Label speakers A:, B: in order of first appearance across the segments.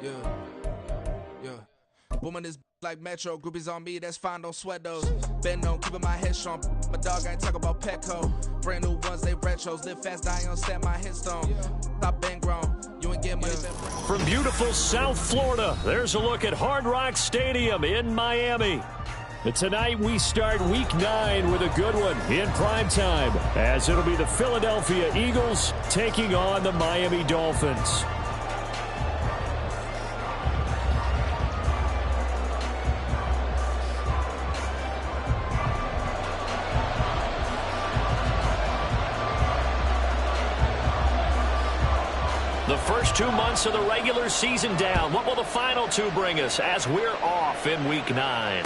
A: Yeah, yeah. Booming this like Metro, groupies on me, that's fine, don't sweat those. Been on, keeping my head strong. My dog ain't talk about Petco. Brand new ones, they retros. Live fast, die on set, my headstone. Stop been grown. You ain't get money back.
B: From beautiful South Florida, there's a look at Hard Rock Stadium in Miami. But tonight we start Week 9 with a good one in prime time, as it'll be the Philadelphia Eagles taking on the Miami Dolphins. The first 2 months of the regular season down. What will the final 2 bring us as we're off in Week 9?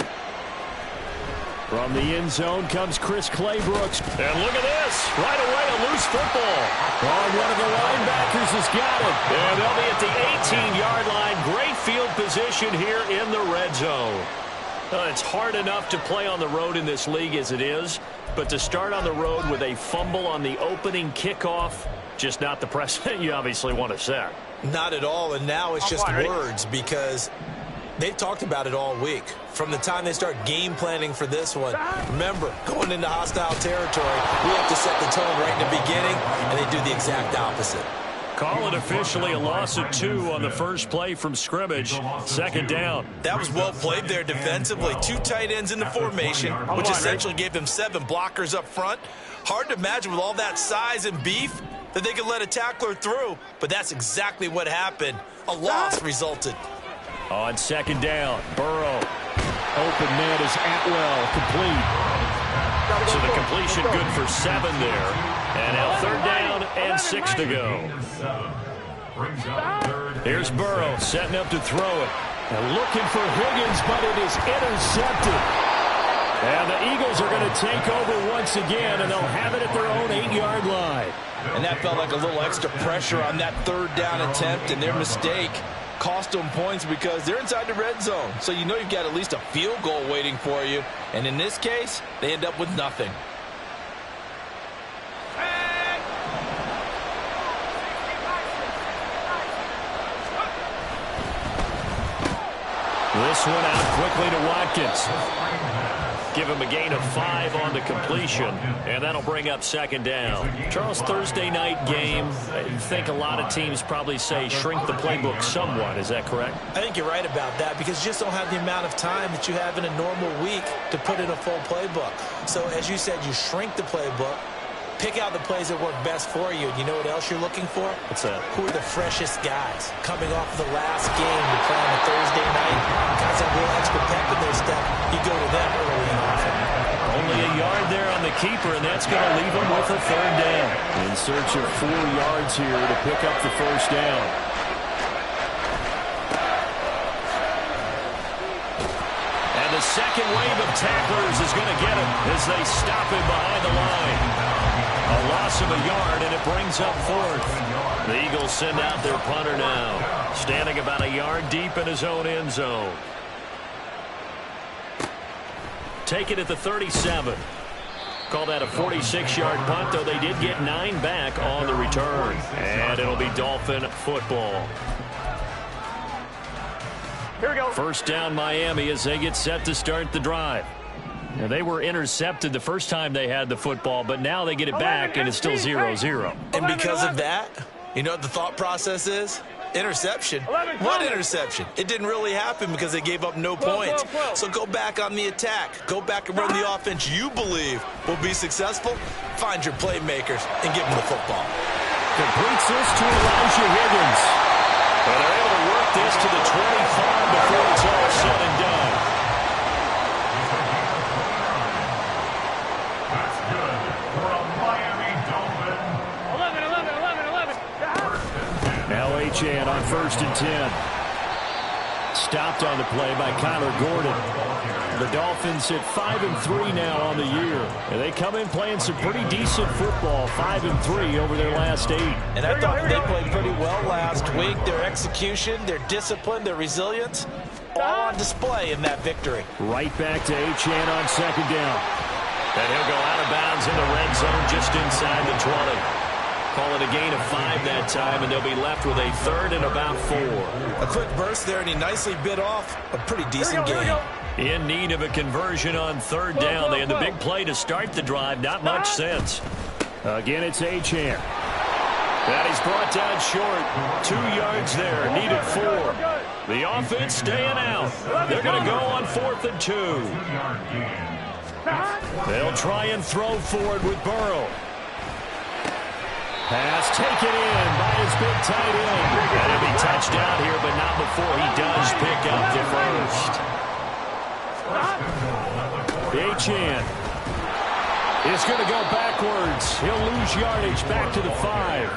B: From the end zone comes Chris Claybrooks. And look at this. Right away, a loose football. Oh, one of the linebackers has got it. And they'll be at the 18-yard line. Great field position here in the red zone. It's hard enough to play on the road in this league as it is, but to start on the road with a fumble on the opening kickoff, just not the precedent you obviously want to set.
C: Not at all, and now it's just words because they've talked about it all week. From the time they start game planning for this one, remember, going into hostile territory, we have to set the tone right in the beginning, and they do the exact opposite.
B: Call it officially a loss of 2 on the first play from scrimmage. Second down.
C: That was well played there defensively. 2 tight ends in the formation, which essentially gave them 7 blockers up front. Hard to imagine with all that size and beef that they could let a tackler through, but that's exactly what happened. A loss resulted.
B: On second down, Burrow. Open man is Atwell, complete. So the completion good for 7 there. And now third down and 6 to go. Here's Burrow setting up to throw it. And looking for Higgins, but it is intercepted. And the Eagles are going to take over once again, and they'll have it at their own 8-yard line.
C: And that felt like a little extra pressure on that third down attempt, and their mistake cost them points because they're inside the red zone. So you know you've got at least a field goal waiting for you. And in this case, they end up with nothing.
B: This one out quickly to Watkins. Give him a gain of 5 on the completion, and that'll bring up second down. Charles, Thursday night game, I think a lot of teams probably say shrink the playbook somewhat. Is that correct?
C: I think you're right about that because you just don't have the amount of time that you have in a normal week to put in a full playbook. So as you said, you shrink the playbook, pick out the plays that work best for you. And you know what else you're looking for?
B: What's that?
C: Who are the freshest guys coming off the last game to play on a Thursday night? Guys have real extra pep in their step. You go to them early and often.
B: Only a yard there on the keeper, and that's going to leave them with a third down. In search of 4 yards here to pick up the first down. And the second wave of tacklers is going to get him as they stop him behind the line. A loss of a yard, and it brings up 4th. The Eagles send out their punter now, standing about a yard deep in his own end zone. Take it at the 37. Call that a 46-yard punt, though they did get 9 back on the return. And it'll be Dolphin football.
D: Here we go.
B: First down Miami as they get set to start the drive. Now, they were intercepted the first time they had the football, but now they get it back, and it's still 0-0.
C: And because of that, you know what the thought process is? Interception. What interception? It didn't really happen because they gave up no points. So go back on the attack. Go back and run the offense you believe will be successful. Find your playmakers and give them the football.
B: Completes this to Elijah Higgins. And they're able to work this to the 25 before it's all said and done. Now H.A. on 1st and 10. Stopped on the play by Kyler Gordon. The Dolphins at 5-3 now on the year. And they come in playing some pretty decent football, 5-3 over their last 8.
C: And I thought they played pretty well last week. Their execution, their discipline, their resilience, all on display in that victory.
B: Right back to H.A. on second down. And he'll go out of bounds in the red zone just inside the 20. Call it a gain of 5 that time, and they'll be left with a third and about 4.
C: A quick burst there, and he nicely bit off a pretty decent game.
B: In need of a conversion on third down. They had the big play to start the drive. Not much sense. Again, it's Achane. And he's brought down short. 2 yards there. Needed 4. The offense staying out. They're going to go on 4th and 2. They'll try and throw forward with Burrow. Pass taken in by his big tight end. And he'll be touchdown here, but not before he does pick up the first. Achane is going to go backwards. He'll lose yardage back to the 5.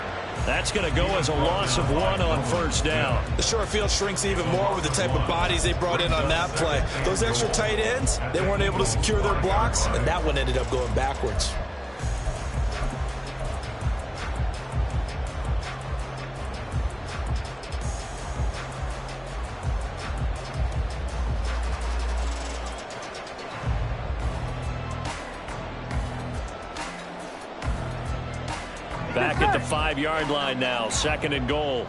B: That's going to go as a loss of 1 on first down.
C: The short field shrinks even more with the type of bodies they brought in on that play. Those extra tight ends, they weren't able to secure their blocks, and that one ended up going backwards.
B: Back at the 5-yard line now. 2nd and goal.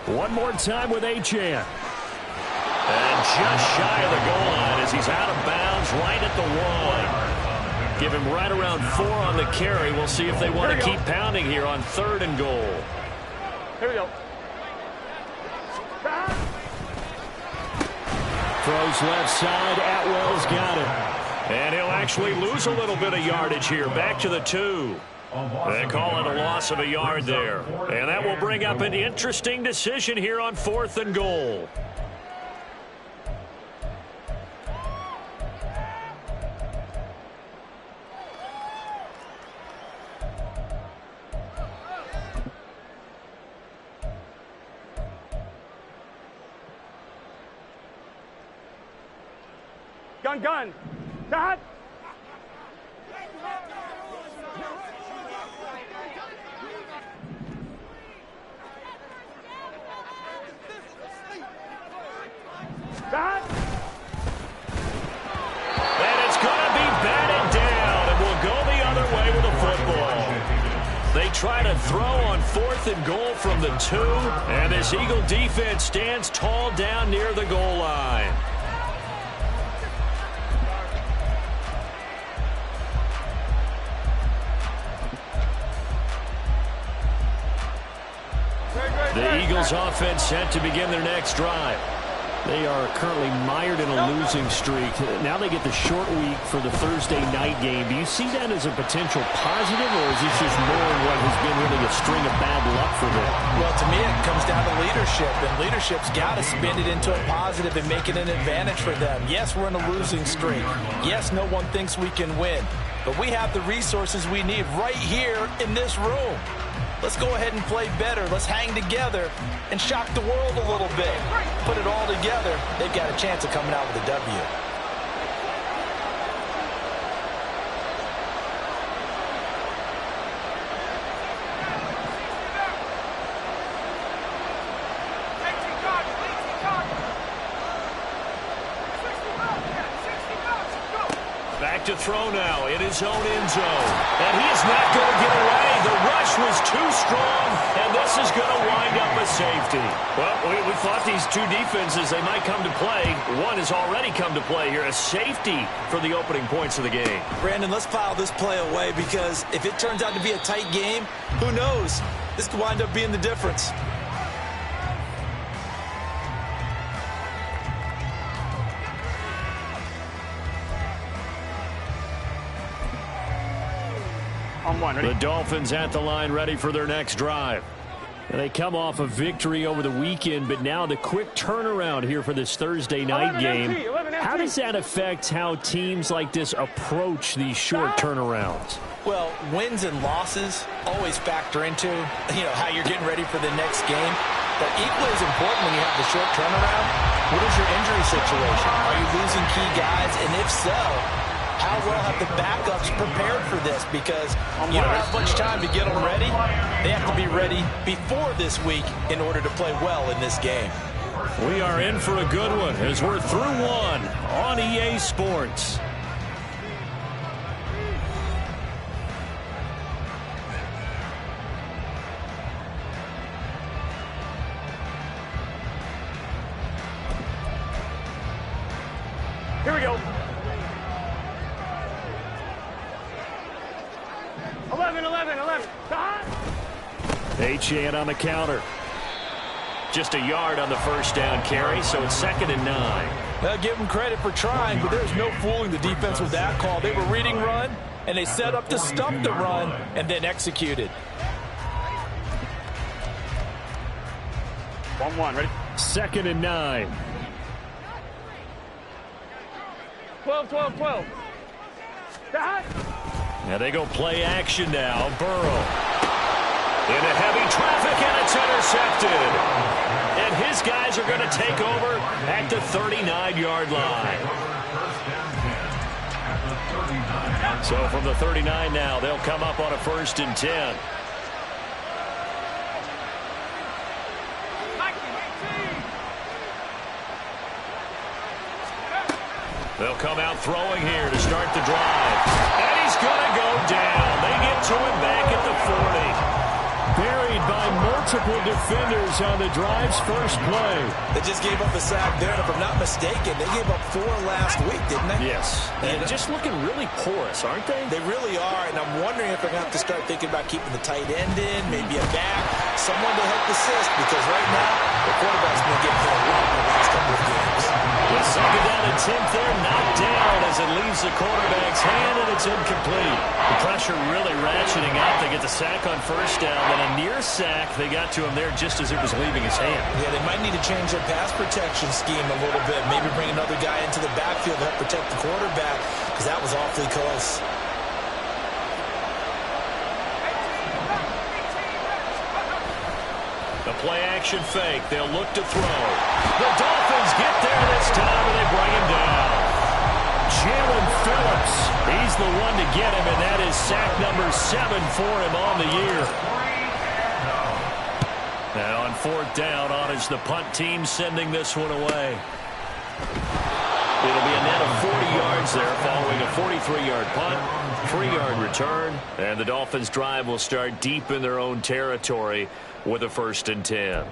B: One more time with Achane. And just shy of the goal line as he's out of bounds right at the 1. Give him right around 4 on the carry. We'll see if they want to keep pounding here on 3rd and goal.
D: Here we go.
B: Throws left side. Atwell's got it. And he'll actually lose a little bit of yardage here. Back to the 2. They call it a loss of a yard there. And that will bring up an interesting decision here on 4th and goal.
D: Gun. Dad.
B: And it's going to be batted down, and we'll go the other way with the football. They try to throw on 4th and goal from the 2, and this Eagle defense stands tall down near the goal line. The Eagles offense set to begin their next drive. They are currently mired in a losing streak. Now they get the short week for the Thursday night game. Do you see that as a potential positive, or is this just more in what has been really a string of bad luck for them?
C: Well, to me, it comes down to leadership, and leadership's got to spin it into a positive and make it an advantage for them. Yes, we're in a losing streak. Yes, no one thinks we can win, but we have the resources we need right here in this room. Let's go ahead and play better. Let's hang together and shock the world a little bit. Put it all together. They've got a chance of coming out with a W.
B: Back to throw now in his own end zone. And he is not going to get away. The rush was too strong, and this is going to wind up a safety. Well, we thought these two defenses, they might come to play. One has already come to play here. A safety for the opening points of the game.
C: Brandon, let's file this play away, because if it turns out to be a tight game, who knows? This could wind up being the difference.
B: The Dolphins at the line, ready for their next drive. And they come off a victory over the weekend, but now the quick turnaround here for this Thursday night game. How does that affect how teams like this approach these short turnarounds?
C: Well, wins and losses always factor into, how you're getting ready for the next game. But equally as important when you have the short turnaround, what is your injury situation? Are you losing key guys? And if so, how well have the backups prepared for this? Because you don't have much time to get them ready. They have to be ready before this week in order to play well in this game.
B: We are in for a good one as we're through one on EA Sports.
D: go. 11.
B: Achane on the counter. Just a yard on the first down carry, so it's 2nd and 9.
C: Well, give them credit for trying, but there's no fooling the defense with that call. They were reading run, and they set up to stump the run and then executed.
D: 1-1, ready?
B: 2nd and 9.
D: 12.
B: Now they go play action now. Burrow into heavy traffic, and it's intercepted. And his guys are going to take over at the 39-yard line. So from the 39 now, they'll come up on a 1st and 10. They'll come out throwing here to start the drive. And he's going to go down. They get to him back at the 40. Buried by multiple defenders on the drive's first play.
C: They just gave up a sack there, and if I'm not mistaken, they gave up 4 last week, didn't they?
B: Yes. And just looking really porous, aren't they?
C: They really are, and I'm wondering if they're going to have to start thinking about keeping the tight end in, maybe a back, someone to help assist, because right now, the quarterback's been getting hit a lot in the last couple of games.
B: With 2nd down and 10th there, knocked down as it leaves the quarterback's hand, and it's incomplete. The pressure really ratcheting up. They get the sack on 1st down, then a near sack. They got to him there just as it was leaving his hand.
C: Yeah, they might need to change their pass protection scheme a little bit. Maybe bring another guy into the backfield to help protect the quarterback, because that was awfully close.
B: The play-action fake. They'll look to throw. The Dolphins get there this time, and they bring him down. Jalen Phillips, he's the one to get him, and that is sack number 7 for him on the year. Now on 4th down, on is the punt team sending this one away. It'll be a net of 40 yards there following a 43-yard punt, 3-yard return, and the Dolphins' drive will start deep in their own territory with a 1st and 10.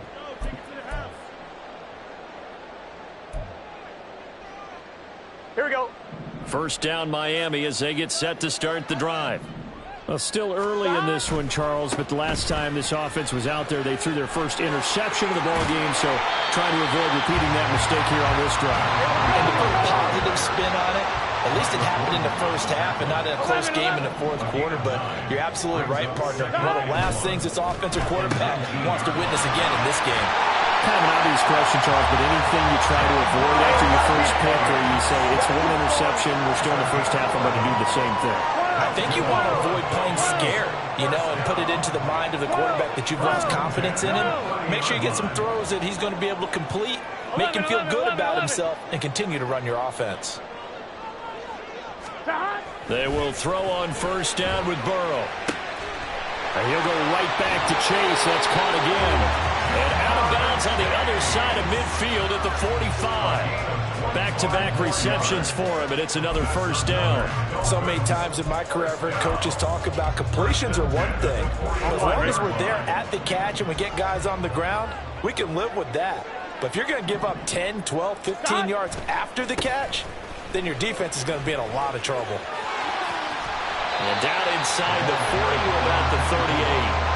D: Here we go.
B: 1st down Miami as they get set to start the drive. Well, still early in this one, Charles, but the last time this offense was out there, they threw their first interception of the ball game, so trying to avoid repeating that mistake here on this drive.
C: And to put a positive spin on it, at least it happened in the first half and not in a close game in the 4th quarter, but you're absolutely right, partner. One of the last things this offensive quarterback wants to witness again in this game.
B: Kind of an obvious question, Charles, but anything you try to avoid after your first pick, or you say it's 1 interception, we're still in the first half, I'm going to do the same thing?
C: I think you want to avoid playing scared, and put it into the mind of the quarterback that you've lost confidence in him. Make sure you get some throws that he's going to be able to complete, make him feel good about himself, and continue to run your offense.
B: They will throw on 1st down with Burrow. And he'll go right back to Chase. That's caught again. And out of bounds on the other side of midfield at the 45. Back-to-back receptions for him, and it's another 1st down.
C: So many times in my career, I've heard coaches talk about completions are one thing. As long as we're there at the catch and we get guys on the ground, we can live with that. But if you're going to give up 10, 12, 15 yards after the catch, then your defense is going to be in a lot of trouble.
B: And down inside the 40 or about the 38.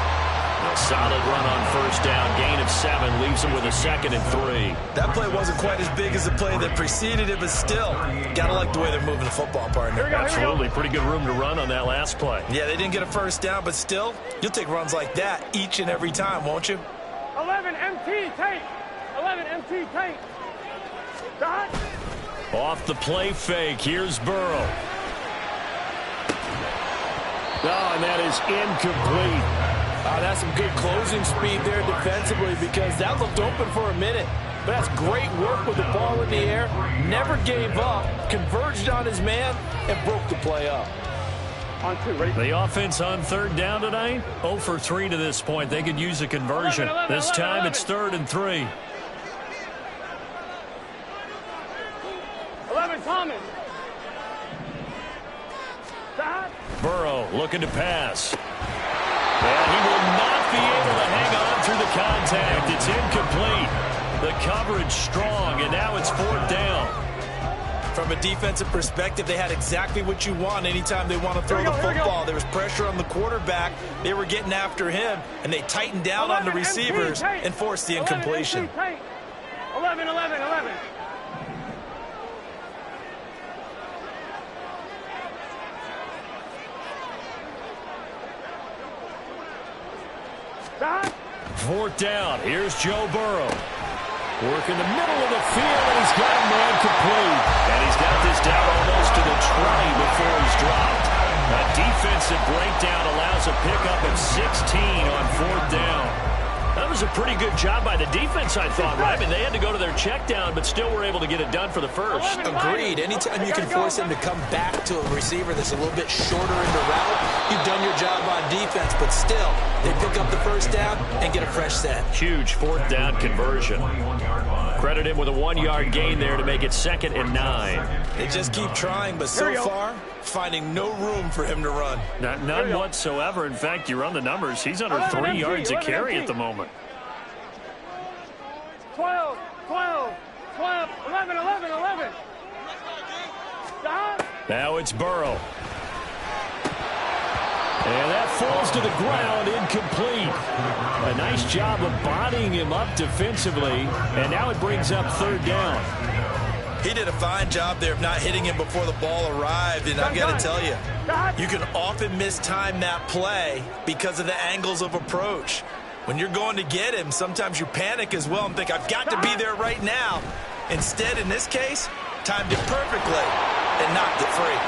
B: A solid run on 1st down. Gain of 7 leaves him with a 2nd and 3.
C: That play wasn't quite as big as the play that preceded it, but still, got to like the way they're moving the football, partner.
B: Absolutely. Pretty good room to run on that last play.
C: Yeah, they didn't get a 1st down, but still, you'll take runs like that each and every time, won't you?
D: 11 MT, take. 11 MT, take. Dot.
B: Off the play fake. Here's Burrow. Oh, and that is incomplete.
C: That's some good closing speed there defensively, because that looked open for a minute. But that's great work with the ball in the air. Never gave up, converged on his man, and broke the play up.
D: On 2, ready?
B: The offense on 3rd down tonight, 0 for 3 to this point. They could use a conversion.
D: 11,
B: this time it's 3rd and 3.
D: 11, Thomas. Dot.
B: Burrow looking to pass. And he will not be able to hang on through the contact. It's incomplete. The coverage strong, and now it's 4th down.
C: From a defensive perspective, they had exactly what you want anytime they want to throw the football. There was pressure on the quarterback. They were getting after him, and they tightened down on the receivers and forced the incompletion.
D: 11, 11, 11.
B: Fourth down. Here's Joe Burrow. Work in the middle of the field, and he's got a man complete. And he's got this down almost to the 20 before he's dropped. A defensive breakdown allows a pickup of 16 on fourth down. That was a pretty good job by the defense, I thought, right? I mean, they had to go to their check down, but still were able to get it done for the first.
C: Agreed. Anytime you can force him to come back to a receiver that's a little bit shorter in the route, you've done your job on defense, but still, they pick up the first down and get a fresh set.
B: Huge fourth down conversion. Credit him with a 1-yard gain there to make it 2nd and 9.
C: They just keep trying, but so far, finding no room for him to run.
B: None whatsoever. In fact, you run the numbers. He's under 3 yards a carry at the moment.
D: 12, 12, 12, 11, 11, 11. Stop.
B: Now it's Burrow. And that falls to the ground, incomplete. A nice job of bodying him up defensively, and now it brings up 3rd down.
C: He did a fine job there of not hitting him before the ball arrived, and I've got to tell you, you can often mistime that play because of the angles of approach. When you're going to get him, sometimes you panic as well and think, I've got to be there right now. Instead, in this case, timed it perfectly and knocked it free.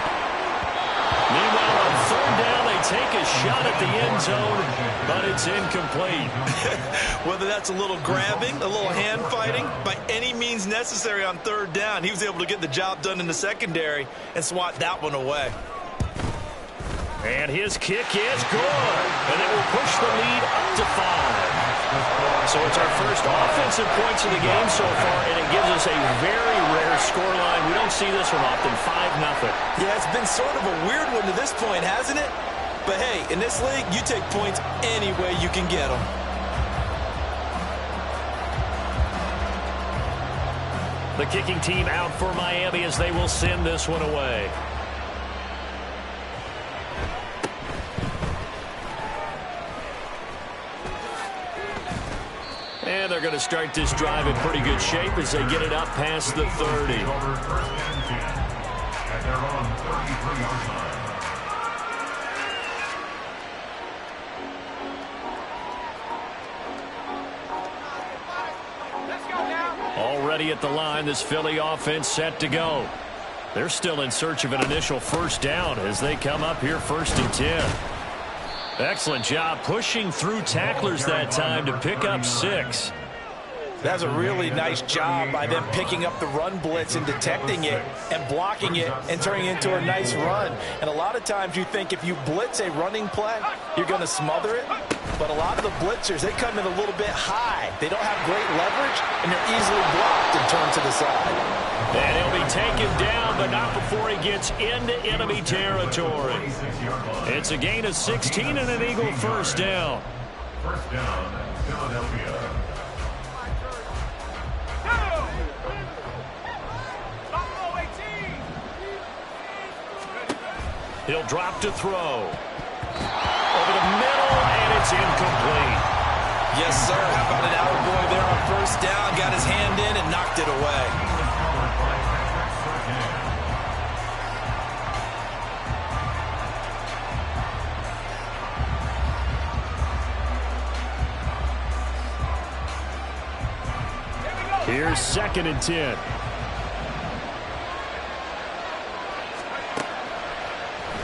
B: Meanwhile, on 3rd down, they take a shot at the end zone, but it's incomplete.
C: Whether that's a little grabbing, a little hand fighting, by any means necessary on 3rd down, he was able to get the job done in the secondary and swat that one away.
B: And his kick is good, and it will push the lead up to 5. So it's our first offensive points of the game so far, and it gives us a very rare scoreline. We don't see this one often, 5-0.
C: Yeah, it's been sort of a weird one to this point, hasn't it? But hey, in this league, you take points any way you can get them.
B: The kicking team out for Miami as they will send this one away. And they're going to start this drive in pretty good shape as they get it up past the 30. Already at the line, this Philly offense set to go. They're still in search of an initial first down as they come up here 1st and 10. Excellent job pushing through tacklers that time to pick up 6.
C: That's a really nice job by them picking up the run blitz and detecting it and blocking it and turning it into a nice run. And a lot of times you think if you blitz a running play, you're going to smother it. But a lot of the blitzers, they come in a little bit high. They don't have great leverage, and they're easily blocked and turned to the side.
B: And he'll be taken down, but not before he gets into enemy territory. It's a gain of 16 and an Eagle first down.
E: First down, Philadelphia.
B: He'll drop to throw. Over the middle, and it's incomplete.
C: Yes, sir. How about an attaboy there on first down? Got his hand in and knocked it away.
B: Here's 2nd and 10.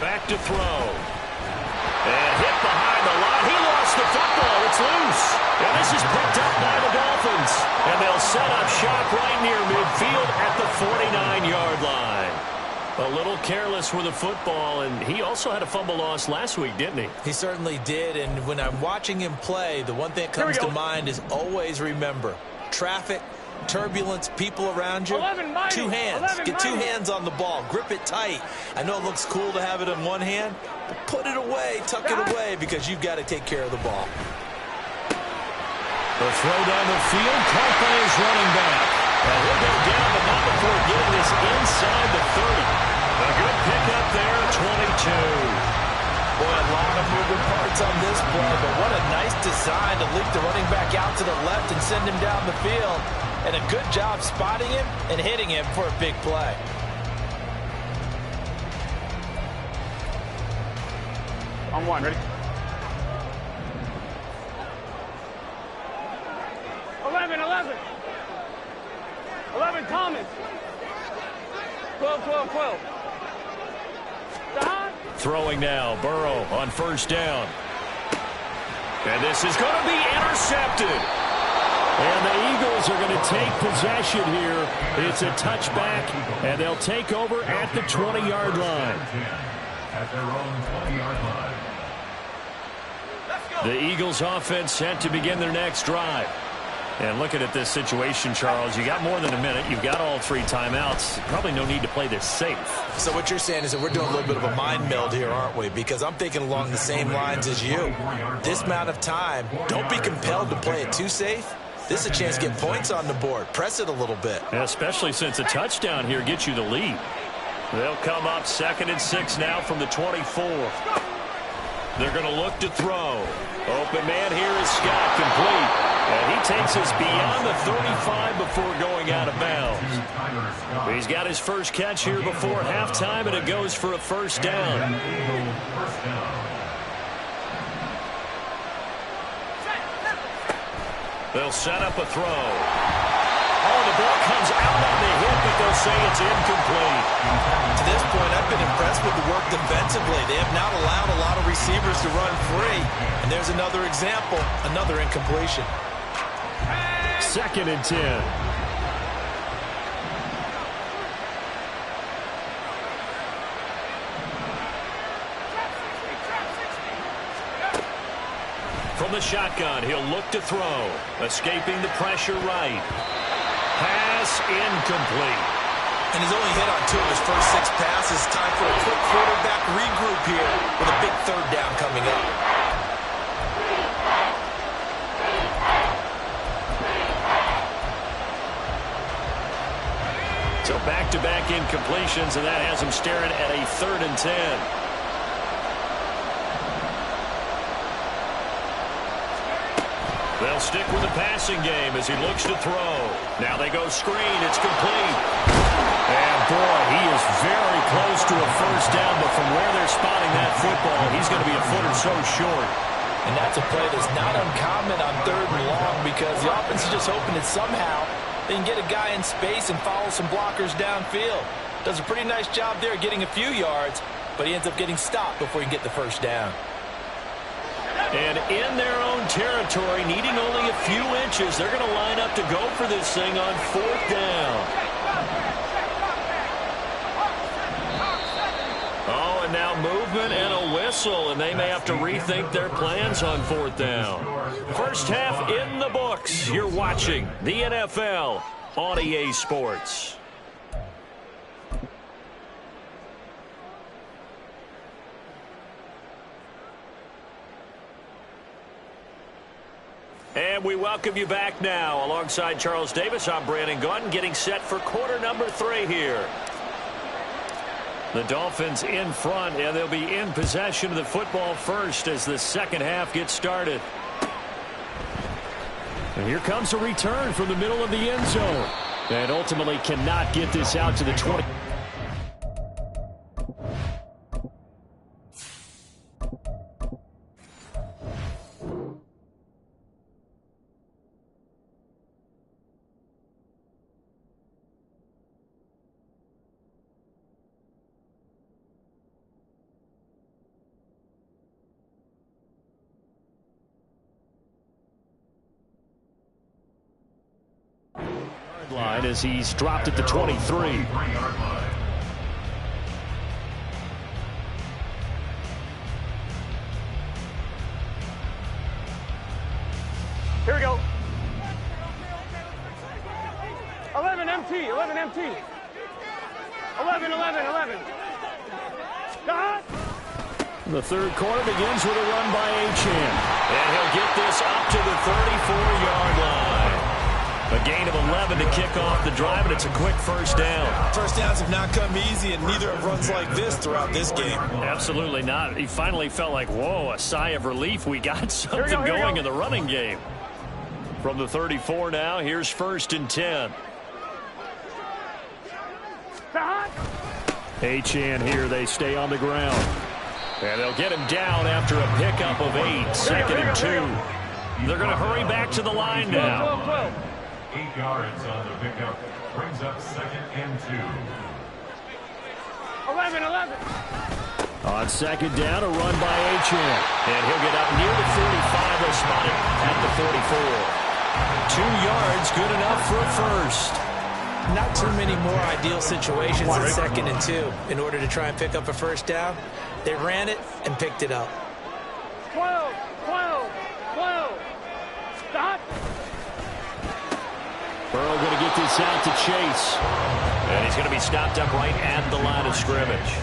B: Back to throw. And hit behind the line. He lost the football. It's loose. And this is picked up by the Dolphins. And they'll set up shop right near midfield at the 49-yard line. A little careless with the football, and he also had a fumble loss last week, didn't he?
C: He certainly did, and when I'm watching him play, the one thing that comes to mind is always remember, traffic, turbulence, people around you, 2 hands. Get 2 hands on the ball. Grip it tight. I know it looks cool to have it in one hand, but put it away, tuck it away, because you've got to take care of the ball.
B: The throw down the field, caught by his running back. And he'll go down, but not before getting this inside the 30. A good pickup there, 22.
C: Boy, a lot of moving parts on this play, but what a nice design to leak the running back out to the left and send him down the field. And a good job spotting him and hitting him for a big play.
D: On one, ready? 11, 11. 11, Thomas. 12, 12, 12. Stop.
B: Throwing now, Burrow on first down. And this is going to be intercepted. And the Eagles are going to take possession here. It's a touchback, and they'll take over at the 20-yard line.
E: At their own 20-yard line.
B: The Eagles offense set to begin their next drive. And looking at this situation, Charles, you got more than a minute. You've got all 3 timeouts. Probably no need to play this safe.
C: So what you're saying is that we're doing a little bit of a mind meld here, aren't we? Because I'm thinking along the same lines as you. This amount of time, don't be compelled to play it too safe. This is a chance to get points on the board. Press it a little bit.
B: Yeah, especially since a touchdown here gets you the lead. They'll come up 2nd and 6 now from the 24. They're going to look to throw. Open man here is Scott, complete. And he takes us beyond the 35 before going out of bounds. He's got his first catch here before halftime, and it goes for a first down. They'll set up a throw. Oh, the ball comes out on the hit, but they'll say it's incomplete.
C: To this point, I've been impressed with the work defensively. They have not allowed a lot of receivers to run free. And there's another example, another incompletion.
B: 2nd and 10. From the shotgun, he'll look to throw. Escaping the pressure right. Pass incomplete.
C: And he's only hit on 2 of his first 6 passes. Time for a quick quarterback regroup here with a big 3rd down coming up.
B: So back-to-back incompletions, and that has him staring at a 3rd and 10. They'll stick with the passing game as he looks to throw. Now they go screen. It's complete. And, boy, he is very close to a first down, but from where they're spotting that football, he's going to be a foot or so short.
C: And that's a play that's not uncommon on 3rd and long because the offense is just hoping that somehow they can get a guy in space and follow some blockers downfield. Does a pretty nice job there getting a few yards, but he ends up getting stopped before he can get the first down.
B: And in their own territory, needing only a few inches, they're going to line up to go for this thing on 4th down. Oh, and now movement and a whistle, and they may have to rethink their plans on 4th down. First half in the books. You're watching the NFL on EA Sports. And we welcome you back now. Alongside Charles Davis, I'm Brandon Gaunt, getting set for quarter number 3 here. The Dolphins in front, and they'll be in possession of the football first as the second half gets started. And here comes a return from the middle of the end zone. And ultimately cannot get this out to the 20. Line as he's dropped at the 23.
D: Here we go. 11 MT, 11 MT. 11, 11, 11. Got it.
B: The third quarter begins with a run by Achane. And he'll get this up to the 34-yard line. A gain of 11 to kick off the drive, and it's a quick first down.
C: First downs have not come easy, and neither have runs like this throughout this game.
B: Absolutely not. He finally felt like, whoa, a sigh of relief. We got something going in the running game. From the 34 now, here's 1st and 10. Achane here, they stay on the ground. And they'll get him down after a pickup of 8, 2nd and 2. They're going to hurry back to the line now.
E: 8 yards on the pickup. Brings up 2nd and 2.
D: 11.
B: On 2nd down, a run by Achane. And he'll get up near the 45. They'll spot it at the 44. 2 yards, good enough for a first.
C: Not too many more ideal situations in 2nd and 2 in order to try and pick up a first down. They ran it and picked it up.
D: 12. Stop.
B: Burrow going to get this out to Chase. And he's going to be stopped up right at the line of scrimmage.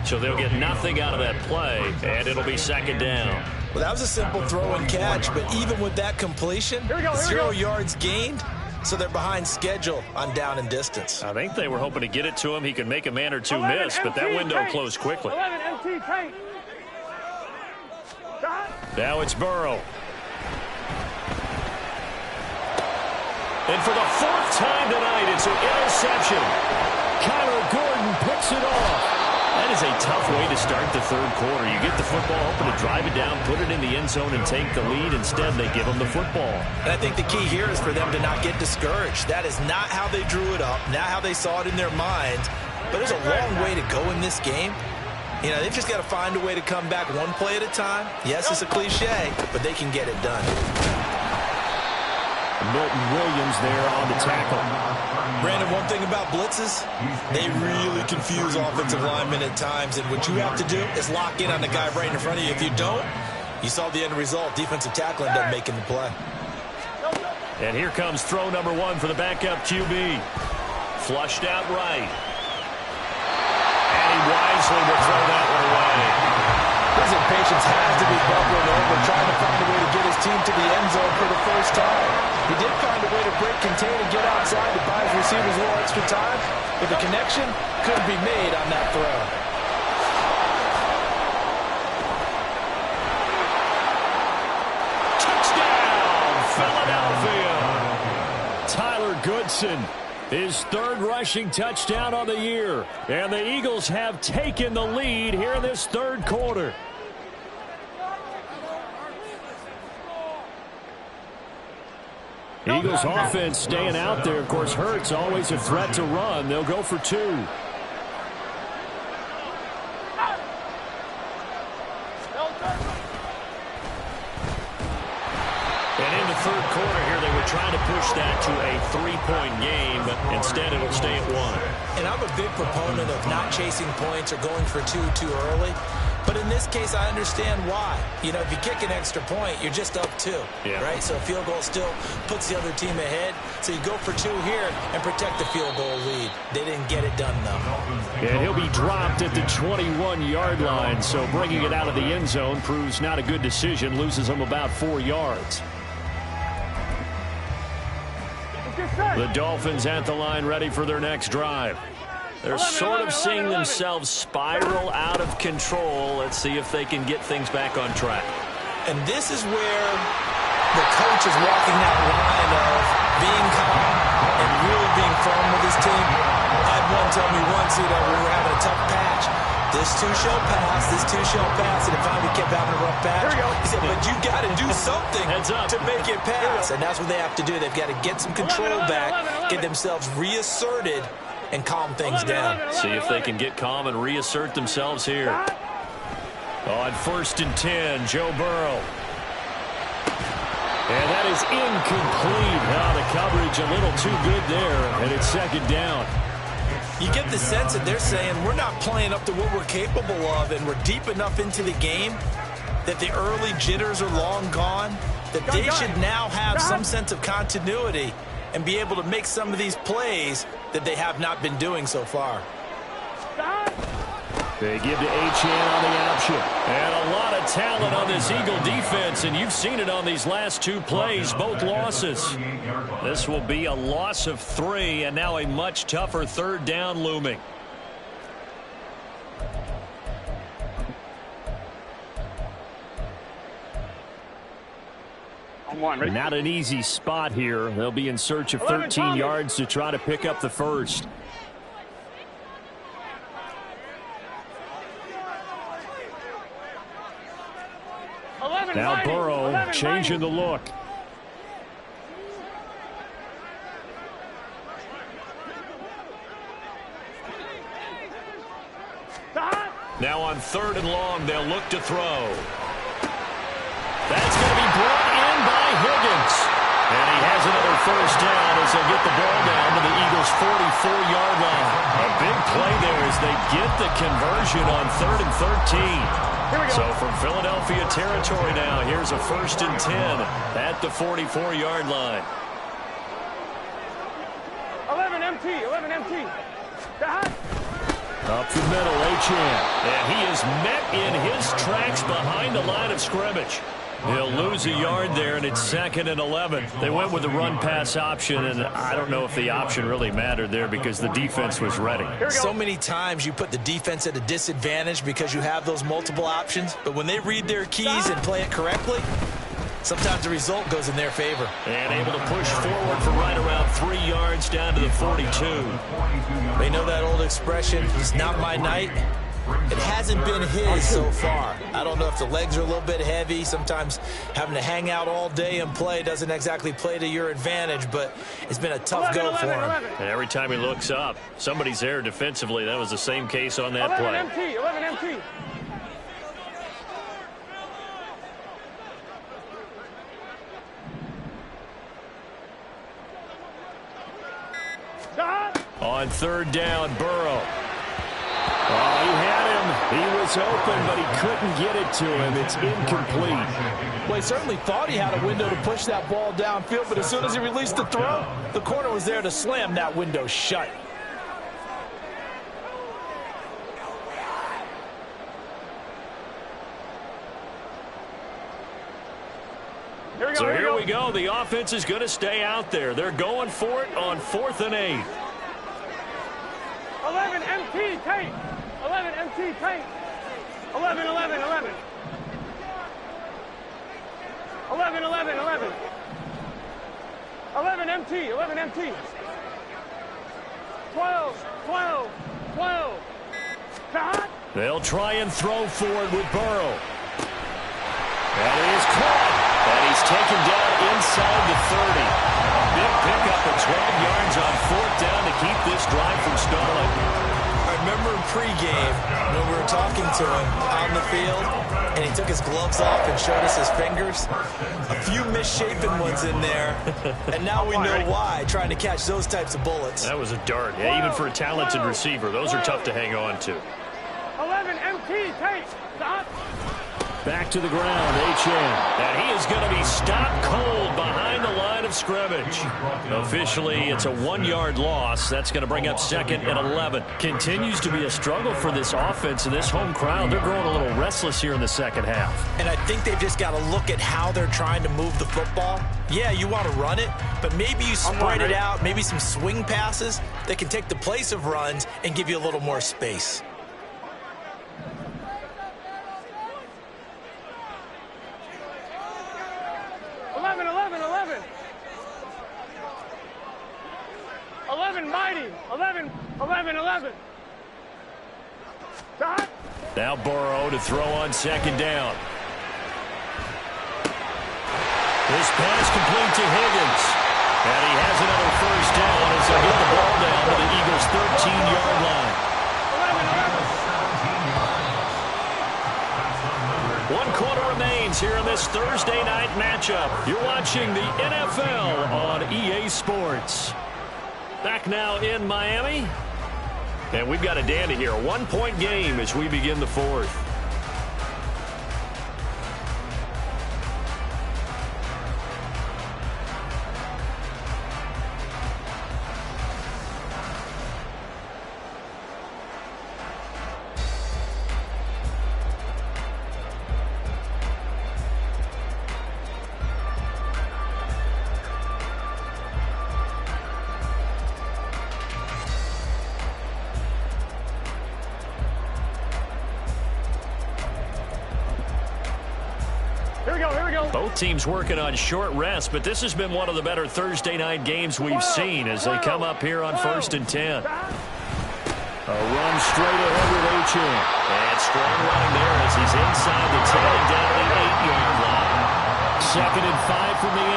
B: So they'll get nothing out of that play, and it'll be 2nd down.
C: Well, that was a simple throw and catch, but even with that completion, 0 yards gained, so they're behind schedule on down and distance.
B: I think they were hoping to get it to him. He could make a man or two miss, but that window closed quickly.
D: 11 MT tank.
B: Now it's Burrow. And for the 4th time tonight, it's an interception. Kyler Gordon picks it off. That is a tough way to start the 3rd quarter. You get the football, hoping to drive it down, put it in the end zone, and take the lead. Instead, they give them the football.
C: And I think the key here is for them to not get discouraged. That is not how they drew it up, not how they saw it in their minds. But there's a long way to go in this game. You know, they've just got to find a way to come back one play at a time. Yes, it's a cliche, but they can get it done.
B: Milton Williams there on the tackle.
C: Brandon, one thing about blitzes, they really confuse offensive linemen at times, and what you have to do is lock in on the guy right in front of you. If you don't, you saw the end result. Defensive tackle ended up making the play.
B: And here comes throw number 1 for the backup QB. Flushed out right. And he wisely will throw that one away.
C: His impatience has to be bubbling over, trying to find a way to get his team to the end zone for the first time. He did find a way to break, contain, and get outside to buy his receivers a little extra time, but the connection couldn't be made on that throw.
B: Touchdown, Philadelphia! Tyler Goodson, his 3rd rushing touchdown on the year. And the Eagles have taken the lead here in this 3rd quarter. Eagles offense staying out there. Of course, Hurts always a threat to run. They'll go for 2. And in the 3rd quarter here, they were trying to push that to a 3-point game, but instead it'll stay at 1.
C: And I'm a big proponent of not chasing points or going for 2 too early. But in this case, I understand why. You know, if you kick an extra point, you're just up 2, right? So a field goal still puts the other team ahead. So you go for 2 here and protect the field goal lead. They didn't get it done, though.
B: And he'll be dropped at the 21-yard line. So bringing it out of the end zone proves not a good decision. Loses them about 4 yards. The Dolphins at the line, ready for their next drive. They're sort of seeing themselves spiral out of control. Let's see if they can get things back on track.
C: And this is where the coach is walking that line of being calm and really being firm with his team. I had one tell me once, you know, when we were having a tough patch, this too shall pass, this too shall pass, and if we kept having a rough patch, he said, but you got to do something to make it pass. And that's what they have to do. They've got to get some control back, get themselves reasserted, and calm things down.
B: See if they can get calm and reassert themselves here. On 1st and 10, Joe Burrow. And that is incomplete. The coverage a little too good there, and it's 2nd down.
C: You get the sense that they're saying we're not playing up to what we're capable of, and we're deep enough into the game that the early jitters are long gone, that they should now have some sense of continuity and be able to make some of these plays that they have not been doing so far.
B: They give to Achane on the option. And a lot of talent on this Eagle defense, and you've seen it on these last two plays, both losses. This will be a loss of 3, and now a much tougher third down looming. Not an easy spot here. They'll be in search of 13 yards to try to pick up the first. Now Burrow changing the look. Now on 3rd and long, they'll look to throw. That's going to be brought in by Higgins. And he has another first down as they get the ball down to the Eagles' 44-yard line. A big play there as they get the conversion on 3rd and 13. So from Philadelphia territory now, here's a 1st and 10 at the 44-yard line.
D: 11 MT.
B: Up the middle, Achane. And he is met in his tracks behind the line of scrimmage. He'll lose a yard there, and it's 2nd and 11. They went with the run-pass option, and I don't know if the option really mattered there because the defense was ready.
C: So many times you put the defense at a disadvantage because you have those multiple options, but when they read their keys and play it correctly, sometimes the result goes in their favor.
B: And able to push forward for right around 3 yards down to the 42.
C: They know that old expression, it's not my night. It hasn't been his so far. I don't know if the legs are a little bit heavy. Sometimes having to hang out all day and play doesn't exactly play to your advantage, but it's been a tough go for him.
B: And every time he looks up, somebody's there defensively. That was the same case on that play.
D: 11 MT.
B: On 3rd down, Burrow. Oh, he had him. He was open, but he couldn't get it to him. It's incomplete.
C: Well, he certainly thought he had a window to push that ball downfield, but as soon as he released the throw, the corner was there to slam that window shut.
B: Here we go. The offense is going to stay out there. They're going for it on 4th and 8.
D: 11 MT tape. 11 MT tape. 11. 11 MT. 12.
B: They'll try and throw for it with Burrow. And he is caught. And he's taken down inside the 30. A big pickup of 12 yards on 4th down to keep this drive from stalling.
C: I remember in pregame when we were talking to him on the field, and he took his gloves off and showed us his fingers. A few misshapen ones in there, and now we know why, trying to catch those types of bullets.
B: That was a dart. Yeah, even for a talented receiver, those are tough to hang on to.
D: 11 MT tape. Stop.
B: Back to the ground, Achane. And he is going to be stopped cold behind the line of scrimmage. Officially, it's a 1-yard loss. That's going to bring up 2nd and 11. Continues to be a struggle for this offense and this home crowd. They're growing a little restless here in the second half.
C: And I think they've just got to look at how they're trying to move the football. Yeah, you want to run it, but maybe you spread it out, maybe some swing passes that can take the place of runs and give you a little more space.
D: 11 mighty. 11. Stop.
B: Now Burrow to throw on 2nd down. This pass complete to Higgins. And he has another first down as they get the ball down to the Eagles' 13-yard line. 1 quarter remains here in this Thursday night matchup. You're watching the NFL on EA Sports. Back now in Miami. And we've got a dandy here. A 1-point game as we begin the 4th.
D: Here we go, here we go.
B: Both teams working on short rest, but this has been one of the better Thursday night games we've seen as they come up here on 1st and 10. A run straight ahead with H.M. And strong running there as he's inside the 10 and down to the 8-yard line. 2nd and 5 from the 8.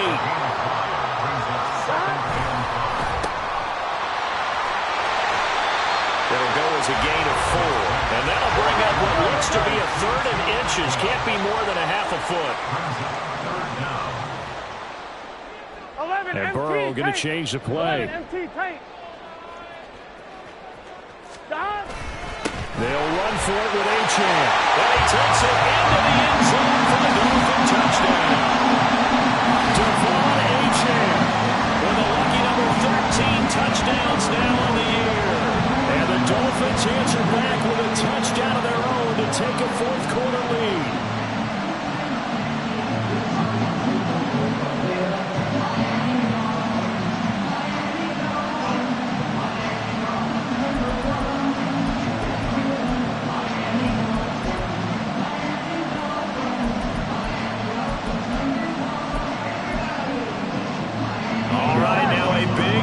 B: It'll go as a gain of 4. And that'll bring up what looks to be a 3rd and inches. Can't be more than a half a foot. And Burrow going to change the play. They'll run for it with H.M. And he takes it into the end zone for the Dolphin touchdown. Devon H.M. with a lucky number 13 touchdowns now on the year. And the Dolphins answer back with a touchdown of their own to take a 4th quarter lead.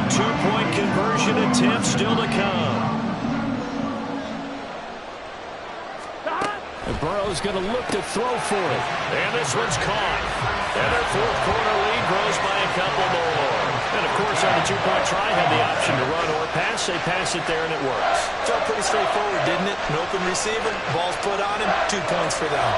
B: Two-point conversion attempt still to come. And Burrow's going to look to throw for it. And this one's caught. And their 4th quarter lead grows by a couple more. And, of course, on the 2-point try, had the option to run or pass. They pass it there, and it works.
C: Felt pretty straightforward, didn't it? An open receiver, ball's put on him, 2 points for them.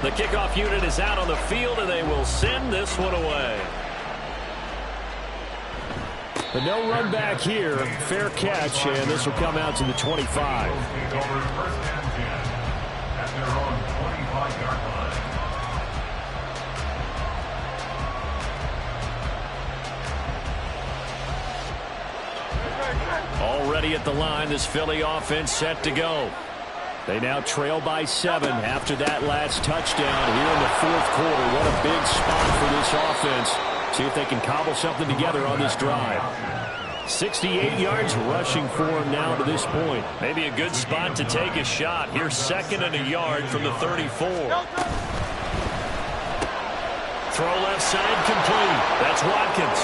B: The kickoff unit is out on the field, and they will send this one away. But no run back here. Fair catch, and this will come out to the 25. Already at the line, this Philly offense set to go. They now trail by 7 after that last touchdown here in the 4th quarter. What a big spot for this offense. See if they can cobble something together on this drive. 68 yards rushing for him now to this point. Maybe a good spot to take a shot. Here's 2nd and a yard from the 34. Throw left side complete. That's Watkins.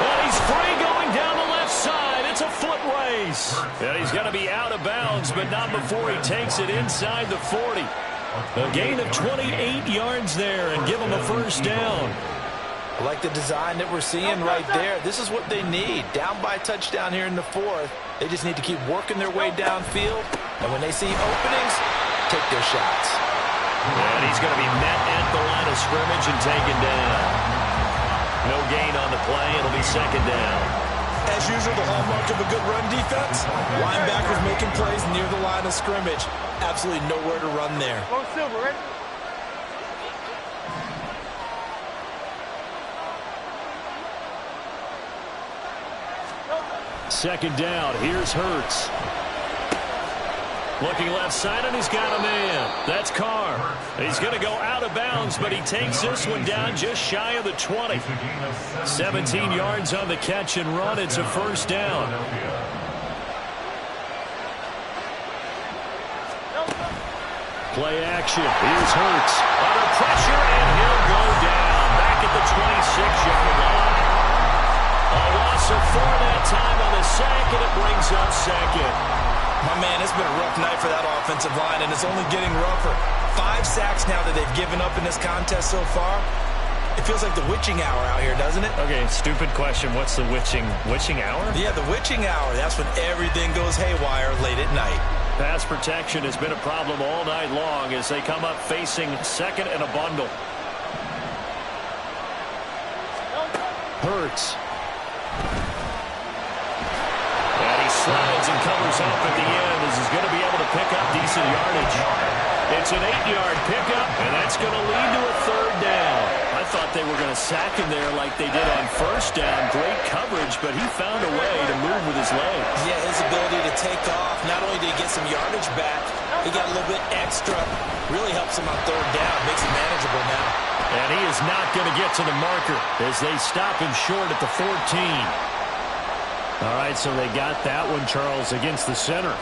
B: And he's free going down the left side. It's a foot race. And he's going to be out of bounds, but not before he takes it inside the 40. A gain of 28 yards there and give him a 1st down.
C: I like the design that we're seeing right there. This is what they need. Down by a touchdown here in the 4th. They just need to keep working their way downfield. And when they see openings, take their shots.
B: And he's going to be met at the line of scrimmage and taken down. No gain on the play. It'll be 2nd down.
C: As usual, the hallmark of a good run defense, linebackers making plays near the line of scrimmage. Absolutely nowhere to run there.
D: Go Silver, ready?
B: Second down. Here's Hurts. Looking left side, and he's got a man. That's Carr. He's going to go out of bounds, but he takes this one down just shy of the 20. 17 yards on the catch and run. It's a 1st down. Play action. Here's Hurts. Under pressure, and he'll go down. Back at the 26-yard line. A loss of 4 that time on the sack, and it brings up 2nd.
C: My man, it's been a rough night for that offensive line, and it's only getting rougher. 5 sacks now that they've given up in this contest so far. It feels like the witching hour out here, doesn't it?
B: Okay, stupid question. What's the witching hour?
C: Yeah, the witching hour. That's when everything goes haywire late at night.
B: Pass protection has been a problem all night long as they come up facing 2nd and a bundle. Hurts. Slides and covers up at the end as he's going to be able to pick up decent yardage. It's an 8-yard pickup, and that's going to lead to a 3rd down. I thought they were going to sack him there like they did on 1st down. Great coverage, but he found a way to move with his legs.
C: Yeah, his ability to take off. Not only did he get some yardage back, he got a little bit extra. Really helps him on 3rd down. Makes it manageable now.
B: And he is not going to get to the marker as they stop him short at the 14. All right, so they got that one, Charles, against the center.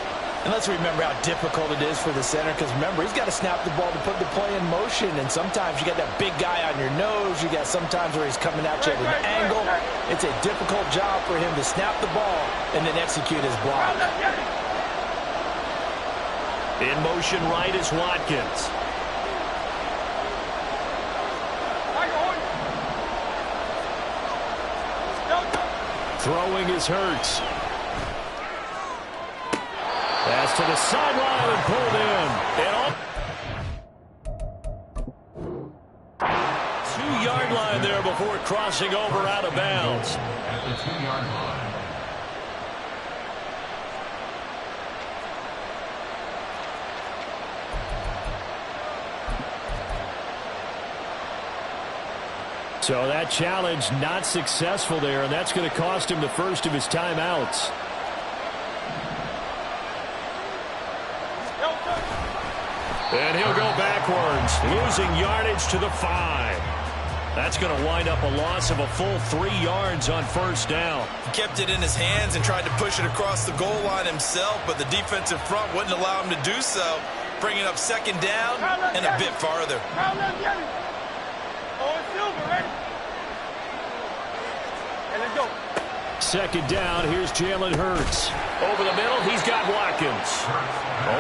C: And let's remember how difficult it is for the center, because remember, he's got to snap the ball to put the play in motion, and sometimes you got that big guy on your nose. You got sometimes where he's coming at you at an angle. It's a difficult job for him to snap the ball and then execute his block.
B: In motion right is Watkins. Throwing is Hurts. Pass to the sideline and pulled in. 2-yard line there before crossing over out of bounds.
E: At the 2-yard line.
B: So that challenge not successful there, and that's going to cost him the first of his timeouts. And he'll go backwards, losing yardage to the 5. That's going to wind up a loss of a full 3 yards on first down.
C: He kept it in his hands and tried to push it across the goal line himself, but the defensive front wouldn't allow him to do so, bringing up second down and a bit farther.
B: Second down, here's Jalen Hurts. Over the middle, he's got Watkins.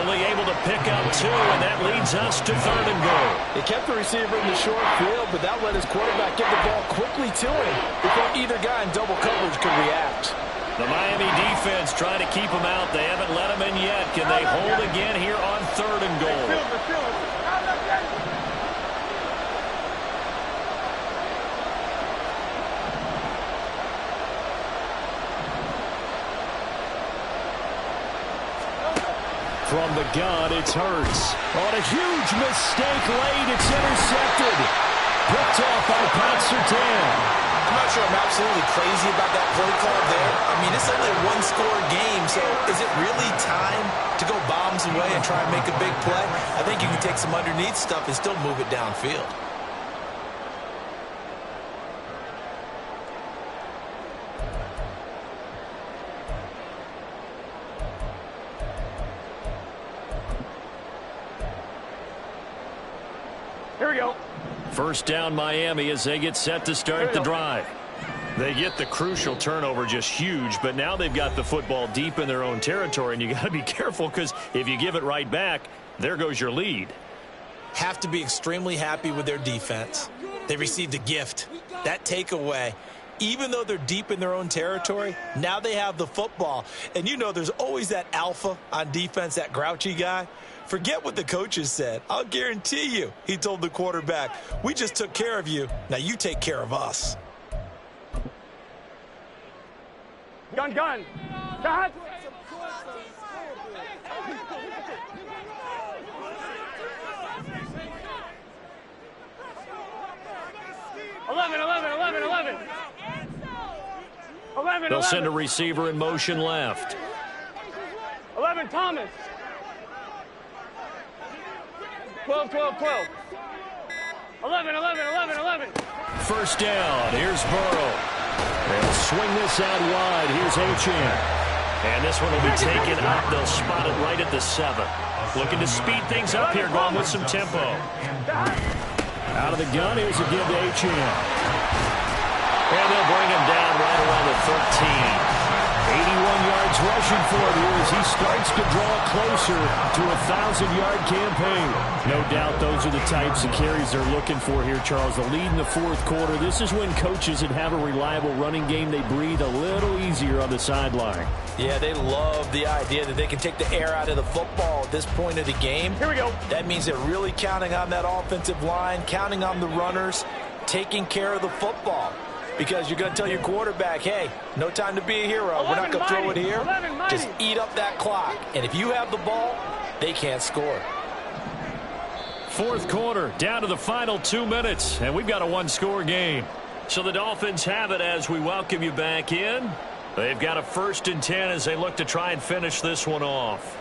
B: Only able to pick up 2, and that leads us to 3rd and goal.
C: He kept the receiver in the short field, but that let his quarterback get the ball quickly to him before either guy in double coverage could react.
B: The Miami defense trying to keep him out. They haven't let him in yet. Can they hold again here on 3rd and goal? From the gun, it's Hurts. On a huge mistake late, it's intercepted. Picked off by Pat Surtain.
C: I'm not sure I'm absolutely crazy about that play call there. I mean, it's only a one-score game, so is it really time to go bombs away and try and make a big play? I think you can take some underneath stuff and still move it downfield.
D: Here we go.
B: First down Miami as they get set to start the drive. They get the crucial turnover, just huge, but now they've got the football deep in their own territory, and you got to be careful because if you give it right back, there goes your lead.
C: Have to be extremely happy with their defense. They received a gift. That takeaway, even though they're deep in their own territory, now they have the football. And you know there's always that alpha on defense, that grouchy guy. Forget what the coaches said. I'll guarantee you, he told the quarterback, we just took care of you. Now you take care of us.
D: Gun. Cut.
B: They'll send a receiver in motion left.
D: 11, Thomas. 12. 11.
B: First down. Here's Burrow. They'll swing this out wide. Here's Achane. And this one will be taken up. They'll spot it right at the 7. Looking to speed things up here, going with some tempo. Out of the gun, here's a give to Achane. And they'll bring him down right around the 13. 81 yards rushing for him here as he starts to draw closer to a 1,000-yard campaign. No doubt those are the types of carries they're looking for here, Charles. The lead in the fourth quarter. This is when coaches that have a reliable running game, they breathe a little easier on the sideline.
C: Yeah, they love the idea that they can take the air out of the football at this point of the game.
D: Here we go.
C: That means they're really counting on that offensive line, counting on the runners, taking care of the football. Because you're going to tell your quarterback, hey, no time to be a hero. We're not going to throw it here. Just eat up that clock. And if you have the ball, they can't score.
B: Fourth quarter, down to the final 2 minutes, and we've got a one-score game. So the Dolphins have it as we welcome you back in. They've got a 1st and 10 as they look to try and finish this one off.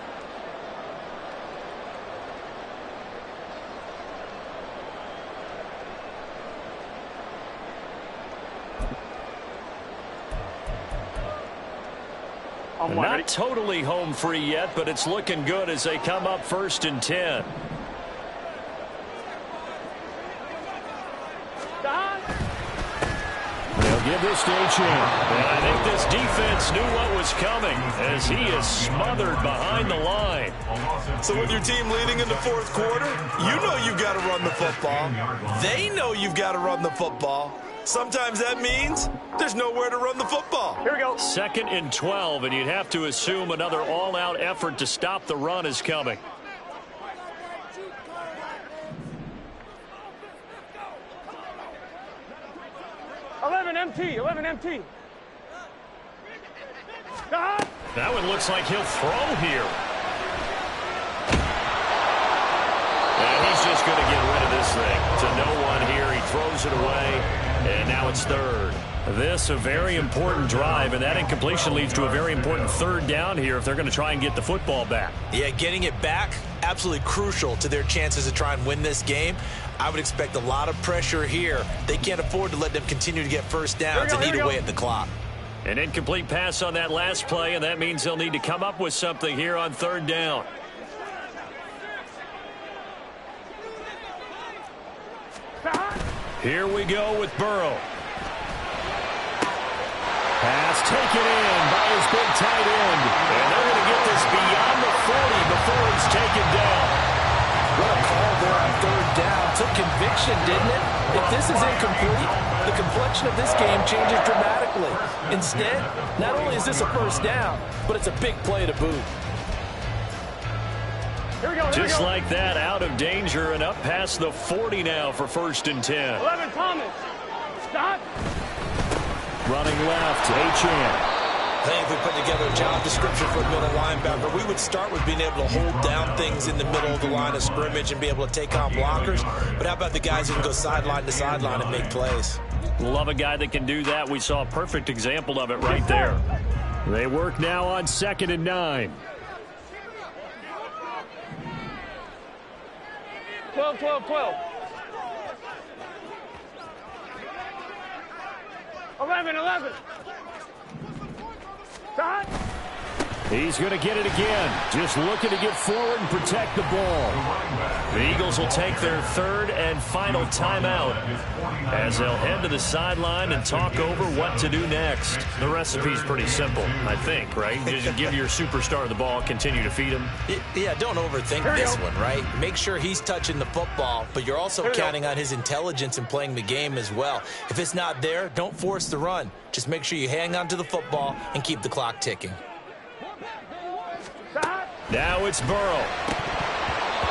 B: Not totally home free yet, but it's looking good as they come up 1st and 10. They'll give this to H.M. And I think this defense knew what was coming as he is smothered behind the line.
C: So with your team leading in the 4th quarter, you know you've got to run the football. They know you've got to run the football. Sometimes that means there's nowhere to run the football.
D: Here we go.
B: 2nd and 12, and you'd have to assume another all-out effort to stop the run is coming.
D: MT.
B: That one looks like he'll throw here. And he's just going to get rid of this thing. To no one here. He throws it away, and now it's 3rd. This a very important drive, and that incompletion leads to a very important 3rd down here if they're going to try and get the football back.
C: Yeah, getting it back, absolutely crucial to their chances to try and win this game. I would expect a lot of pressure here. They can't afford to let them continue to get 1st downs and eat away at the clock.
B: An incomplete pass on that last play, and that means they'll need to come up with something here on 3rd down. Here we go with Burrow. Pass taken in by his big tight end. And they're going to get this beyond the 40 before he's taken down.
F: What a call there on 3rd down. Took conviction, didn't it? If this is incomplete, the complexion of this game changes dramatically. Instead, not only is this a 1st down, but it's a big play to boot.
B: Just like that, out of danger and up past the 40 now for 1st and 10.
D: 11 Thomas. Stop.
B: Running left, H.M.
C: I think if we put together a job description for a middle linebacker, we would start with being able to hold down things in the middle of the line of scrimmage and be able to take on blockers. But how about the guys who can go sideline to sideline and make plays?
B: Love a guy that can do that. We saw a perfect example of it right there. They work now on 2nd and 9.
D: 12. 11. Stop.
B: He's going to get it again. Just looking to get forward and protect the ball. The Eagles will take their 3rd and final timeout as they'll head to the sideline and talk over what to do next. The recipe's pretty simple, I think, right? Just give your superstar the ball, continue to feed him.
C: Yeah, don't overthink this one, right? Make sure he's touching the football, but you're also counting on his intelligence and playing the game as well. If it's not there, don't force the run. Just make sure you hang on to the football and keep the clock ticking.
B: Now it's Burrow.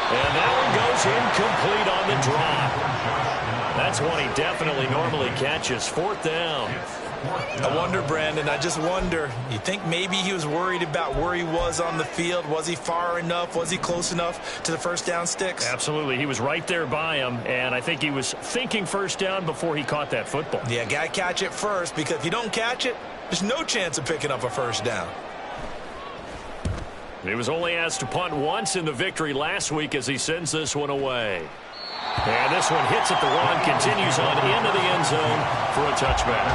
B: And that one goes incomplete on the drop. That's one he definitely normally catches. 4th down.
C: I wonder, Brandon, I just wonder, you think maybe he was worried about where he was on the field? Was he far enough? Was he close enough to the 1st down sticks?
B: Absolutely. He was right there by him, and I think he was thinking 1st down before he caught that football.
C: Yeah, got to catch it first, because if you don't catch it, there's no chance of picking up a 1st down.
B: He was only asked to punt once in the victory last week as he sends this one away. And this one hits at the 1, continues on into the end zone for a touchback.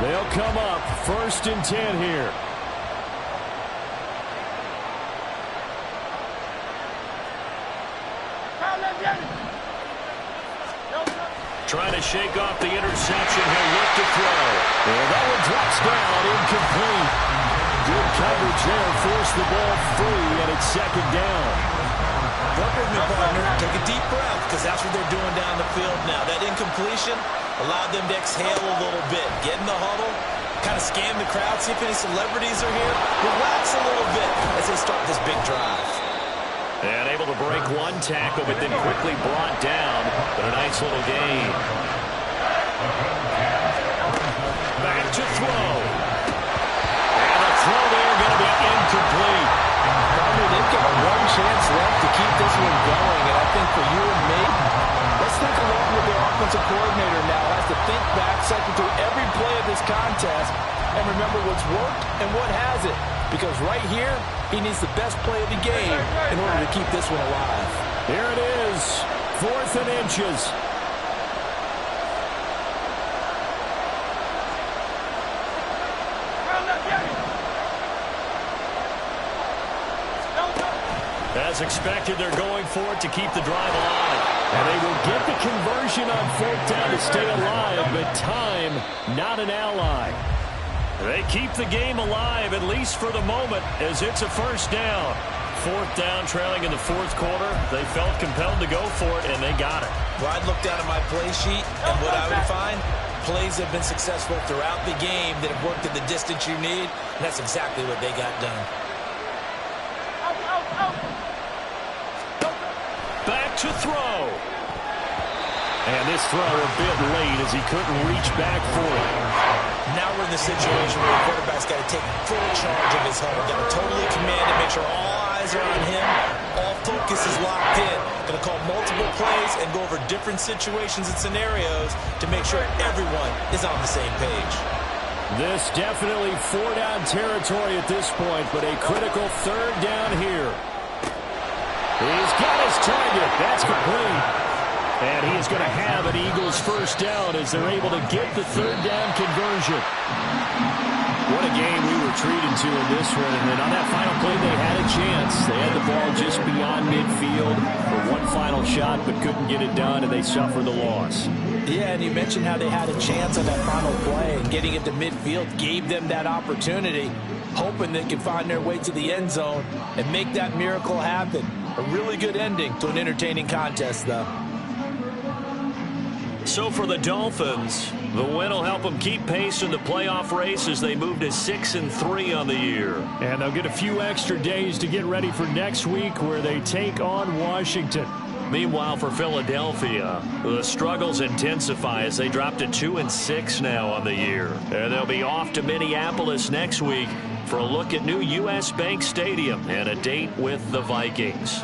B: They'll come up 1st and 10 here. Trying to shake off the interception. He'll look to throw. And that one drops down, incomplete. Good coverage there. Forced the ball free, and it's 2nd down.
C: Work with me, partner. Take a deep breath, because that's what they're doing down the field now. That incompletion allowed them to exhale a little bit. Get in the huddle, kind of scan the crowd, see if any celebrities are here. Relax a little bit as they start this big drive.
B: And able to break one tackle, but then quickly brought down. But a nice little gain. Back to throw. And a throw there going to be incomplete.
F: They've got one chance left to keep this one going. And I think for you and me, let's think along with their offensive coordinator now. Has to think back, cycle through every play of this contest, and remember what's worked and what hasn't. Because right here, he needs the best play of the game in order to keep this one alive.
B: Here it is, 4th and inches. As expected, they're going for it to keep the drive alive. And they will get the conversion on 4th down to stay alive, but time, not an ally. They keep the game alive, at least for the moment, as it's a 1st down. 4th down, trailing in the 4th quarter. They felt compelled to go for it, and they got it.
C: Well, I'd look down at my play sheet, and what I would find, plays have been successful throughout the game that have worked at the distance you need, and that's exactly what they got done.
B: Back to throw. And this throw a bit late as he couldn't reach back for it.
C: Now we're in the situation where the quarterback's got to take full charge of his home. Got to totally command it, make sure all eyes are on him. All focus is locked in. Going to call multiple plays and go over different situations and scenarios to make sure everyone is on the same page.
B: This definitely 4-down territory at this point, but a critical 3rd down here. He's got his target. That's complete. And he is going to have an Eagles 1st down as they're able to get the 3rd down conversion. What a game we were treated to in this one. And then on that final play, they had a chance. They had the ball just beyond midfield for one final shot, but couldn't get it done, and they suffered the loss.
F: Yeah, and you mentioned how they had a chance on that final play, and getting it to midfield gave them that opportunity, hoping they could find their way to the end zone and make that miracle happen. A really good ending to an entertaining contest, though.
B: So for the Dolphins, the win will help them keep pace in the playoff race as they move to 6-3 on the year. And they'll get a few extra days to get ready for next week where they take on Washington. Meanwhile, for Philadelphia, the struggles intensify as they drop to 2-6 now on the year. And they'll be off to Minneapolis next week for a look at new U.S. Bank Stadium and a date with the Vikings.